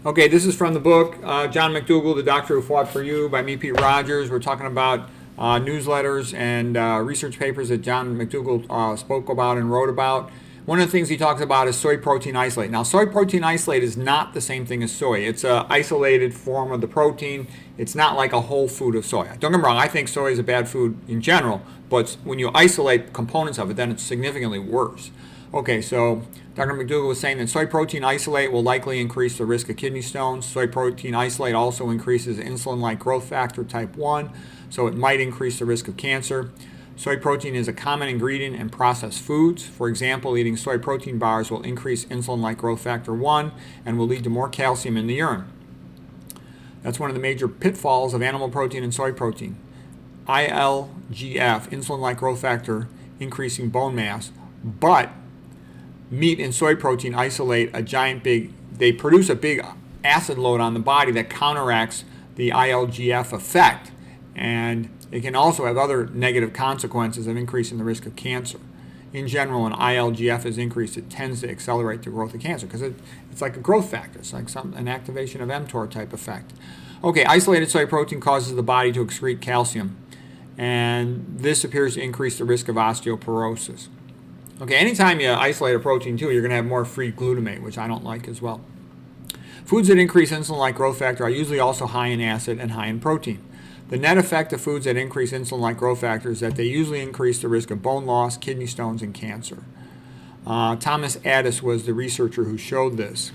Okay, this is from the book, John Mcdougall, The Doctor Who Fought for You by me, Pete Rogers. We're talking about newsletters and research papers that John Mcdougall spoke about and wrote about. One of the things he talks about is soy protein isolate. Now, soy protein isolate is not the same thing as soy. It's an isolated form of the protein. It's not like a whole food of soy. Don't get me wrong, I think soy is a bad food in general, but when you isolate components of it, then it's significantly worse. Okay, so Dr. Mcdougall was saying that soy protein isolate will likely increase the risk of kidney stones. Soy protein isolate also increases insulin-like growth factor type 1, so it might increase the risk of cancer. Soy protein is a common ingredient in processed foods. For example, eating soy protein bars will increase insulin-like growth factor 1 and will lead to more calcium in the urine. That's one of the major pitfalls of animal protein and soy protein. ILGF, insulin-like growth factor, increasing bone mass, but meat and soy protein isolate they produce a big acid load on the body that counteracts the ILGF effect, and it can also have other negative consequences of increasing the risk of cancer. In general, when ILGF is increased, it tends to accelerate the growth of cancer because it's like a growth factor. It's like an activation of mTOR type effect. Okay, isolated soy protein causes the body to excrete calcium, and this appears to increase the risk of osteoporosis. Okay, anytime you isolate a protein too, you're going to have more free glutamate, which I don't like as well. Foods that increase insulin-like growth factor are usually also high in acid and high in protein. The net effect of foods that increase insulin-like growth factor is that they usually increase the risk of bone loss, kidney stones, and cancer. Thomas Addis was the researcher who showed this.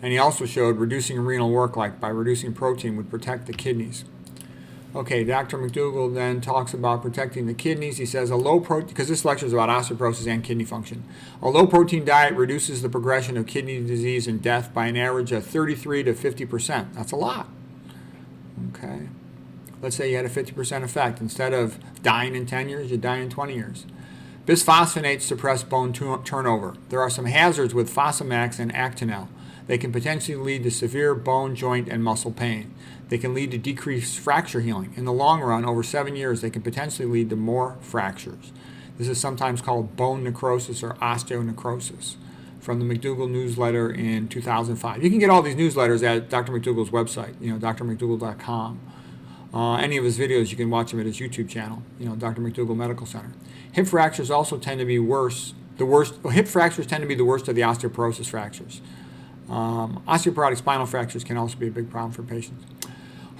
And he also showed reducing renal work, like by reducing protein, would protect the kidneys. Okay, Dr. Mcdougall then talks about protecting the kidneys. He says a low protein, because this lecture is about osteoporosis and kidney function. A low protein diet reduces the progression of kidney disease and death by an average of 33 to 50%. That's a lot. Okay. Let's say you had a 50% effect. Instead of dying in 10 years, you die in 20 years. Bisphosphonates suppress bone turnover. There are some hazards with Fosamax and Actonel. They can potentially lead to severe bone, joint, and muscle pain. They can lead to decreased fracture healing. In the long run, over 7 years, they can potentially lead to more fractures. This is sometimes called bone necrosis or osteonecrosis, from the Mcdougall newsletter in 2005. You can get all these newsletters at Dr. Mcdougall's website, drmcdougall.com. Any of his videos, you can watch them at his YouTube channel, Dr. Mcdougall Medical Center. Hip fractures also tend to be hip fractures tend to be the worst of the osteoporosis fractures. Osteoporotic spinal fractures can also be a big problem for patients.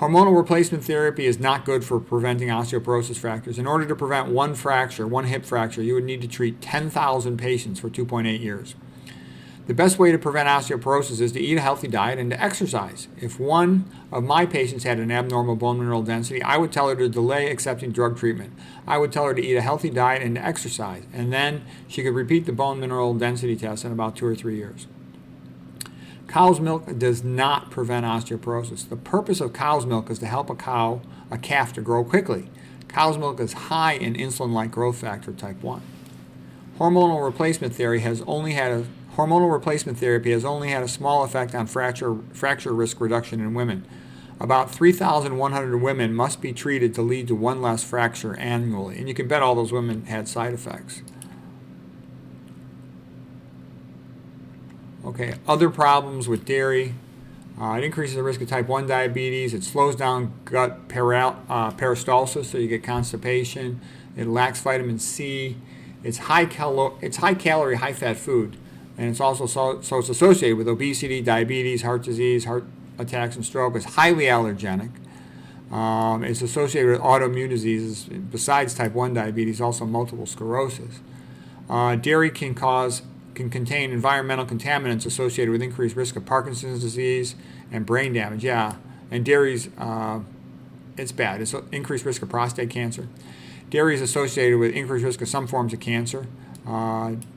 Hormonal replacement therapy is not good for preventing osteoporosis fractures. In order to prevent one hip fracture, you would need to treat 10,000 patients for 2.8 years. The best way to prevent osteoporosis is to eat a healthy diet and to exercise. If one of my patients had an abnormal bone mineral density, I would tell her to delay accepting drug treatment. I would tell her to eat a healthy diet and to exercise, and then she could repeat the bone mineral density test in about 2 or 3 years. Cow's milk does not prevent osteoporosis. The purpose of cow's milk is to help a calf to grow quickly. Cow's milk is high in insulin-like growth factor type 1. Hormonal replacement therapy has only had a small effect on fracture risk reduction in women. About 3,100 women must be treated to lead to one less fracture annually, and you can bet all those women had side effects. Okay, other problems with dairy. It increases the risk of type 1 diabetes. It slows down gut peristalsis, so you get constipation. It lacks vitamin C. It's high calorie, high fat food, and it's also so it's associated with obesity, diabetes, heart disease, heart attacks, and stroke. It's highly allergenic. It's associated with autoimmune diseases besides type 1 diabetes, also multiple sclerosis. Dairy can contain environmental contaminants associated with increased risk of Parkinson's disease and brain damage. Yeah, and dairy's, it's bad. It's increased risk of prostate cancer. Dairy is associated with increased risk of some forms of cancer.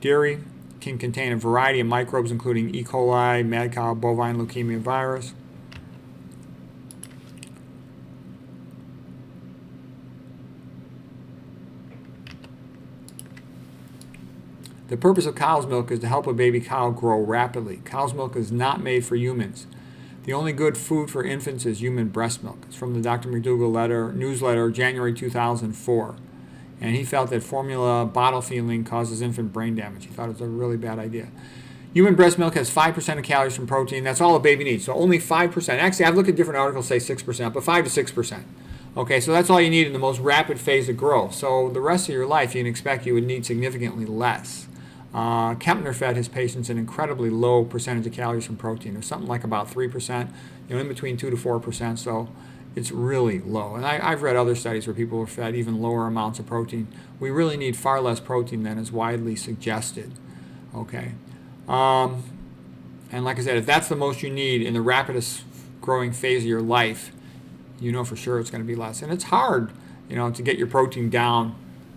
Dairy can contain a variety of microbes, including E. coli, mad cow, bovine leukemia virus. The purpose of cow's milk is to help a baby cow grow rapidly. Cow's milk is not made for humans. The only good food for infants is human breast milk. It's from the Dr. Mcdougall newsletter, January 2004. And he felt that formula bottle feeding causes infant brain damage. He thought it was a really bad idea. Human breast milk has 5% of calories from protein. That's all a baby needs. So only 5%. Actually, I've looked at different articles say 6%, but 5 to 6%. Okay, so that's all you need in the most rapid phase of growth. So the rest of your life, you can expect you would need significantly less. Kempner fed his patients an incredibly low percentage of calories from protein. It was something like about 3%, in between 2 to 4%. So it's really low. And I've read other studies where people were fed even lower amounts of protein. We really need far less protein than is widely suggested. Okay. And like I said, if that's the most you need in the rapidest growing phase of your life, you know for sure it's going to be less. And it's hard, to get your protein down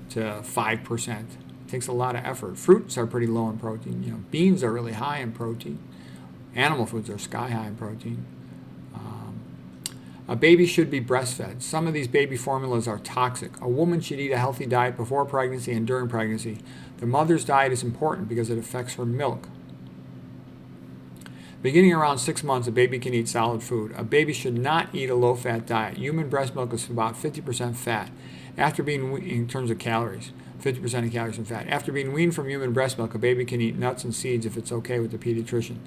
to 5%. It takes a lot of effort. Fruits are pretty low in protein. Beans are really high in protein. Animal foods are sky high in protein. A baby should be breastfed. Some of these baby formulas are toxic. A woman should eat a healthy diet before pregnancy and during pregnancy. The mother's diet is important because it affects her milk. Beginning around 6 months, a baby can eat solid food. A baby should not eat a low-fat diet. Human breast milk is about 50% fat. After being in terms of calories, 50% of calories from fat. After being weaned from human breast milk, a baby can eat nuts and seeds if it's okay with the pediatrician.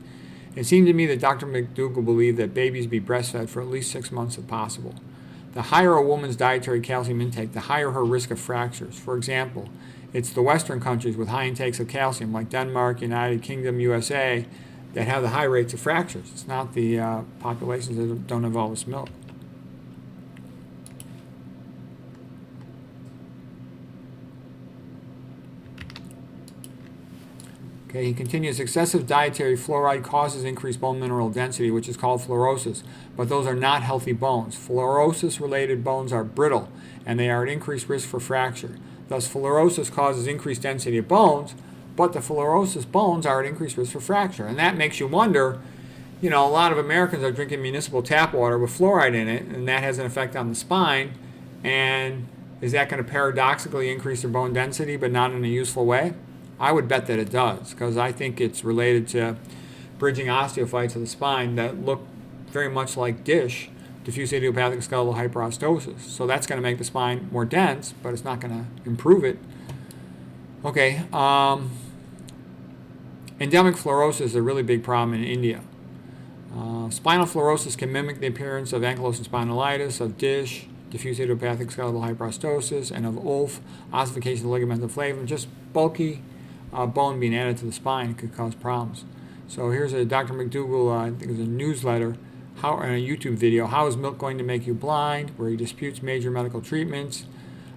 It seemed to me that Dr. Mcdougall believed that babies be breastfed for at least 6 months if possible. The higher a woman's dietary calcium intake, the higher her risk of fractures. For example, it's the Western countries with high intakes of calcium, like Denmark, United Kingdom, USA, that have the high rates of fractures. It's not the populations that don't have all this milk. Okay, he continues, excessive dietary fluoride causes increased bone mineral density, which is called fluorosis, but those are not healthy bones. Fluorosis-related bones are brittle, and they are at increased risk for fracture. Thus, fluorosis causes increased density of bones, but the fluorosis bones are at increased risk for fracture. And that makes you wonder, a lot of Americans are drinking municipal tap water with fluoride in it, and that has an effect on the spine. And is that going to paradoxically increase their bone density, but not in a useful way? I would bet that it does, because I think it's related to bridging osteophytes of the spine that look very much like DISH, diffuse idiopathic skeletal hyperostosis. So that's going to make the spine more dense, but it's not going to improve it. Okay, endemic fluorosis is a really big problem in India. Spinal fluorosis can mimic the appearance of ankylosing spondylitis, of DISH, diffuse idiopathic skeletal hyperostosis, and of ULF, ossification of the ligamentum flavum. Just bulky bone being added to the spine could cause problems. So here's a Dr. Mcdougall, I think it was a newsletter, and a YouTube video, How is Milk Going to Make You Blind?, where he disputes major medical treatments,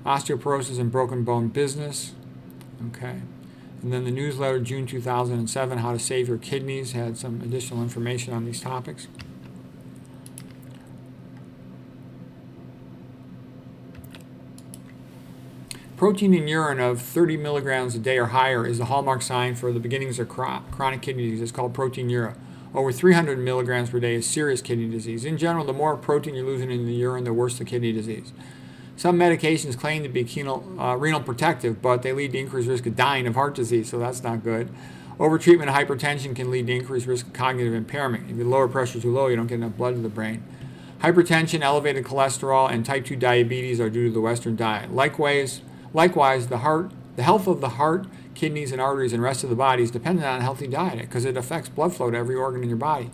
osteoporosis and broken bone business. Okay. And then the newsletter, June 2007, How to Save Your Kidneys, had some additional information on these topics. Protein in urine of 30 milligrams a day or higher is the hallmark sign for the beginnings of chronic kidney disease. It's called proteinuria. Over 300 milligrams per day is serious kidney disease. In general, the more protein you're losing in the urine, the worse the kidney disease. Some medications claim to be renal protective, but they lead to increased risk of dying of heart disease, so that's not good. Overtreatment of hypertension can lead to increased risk of cognitive impairment. If your lower pressure is too low, you don't get enough blood to the brain. Hypertension, elevated cholesterol, and type 2 diabetes are due to the Western diet. Likewise, the health of the heart, kidneys, and arteries and rest of the body is dependent on a healthy diet because it affects blood flow to every organ in your body.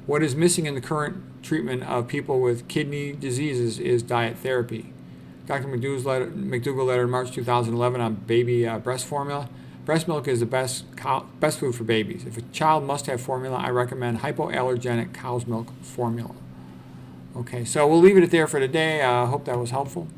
What is missing in the current treatment of people with kidney diseases is diet therapy. Dr. Mcdougall letter in March 2011 on baby breast formula. Breast milk is the best food for babies. If a child must have formula, I recommend hypoallergenic cow's milk formula. Okay, so we'll leave it there for today. I hope that was helpful.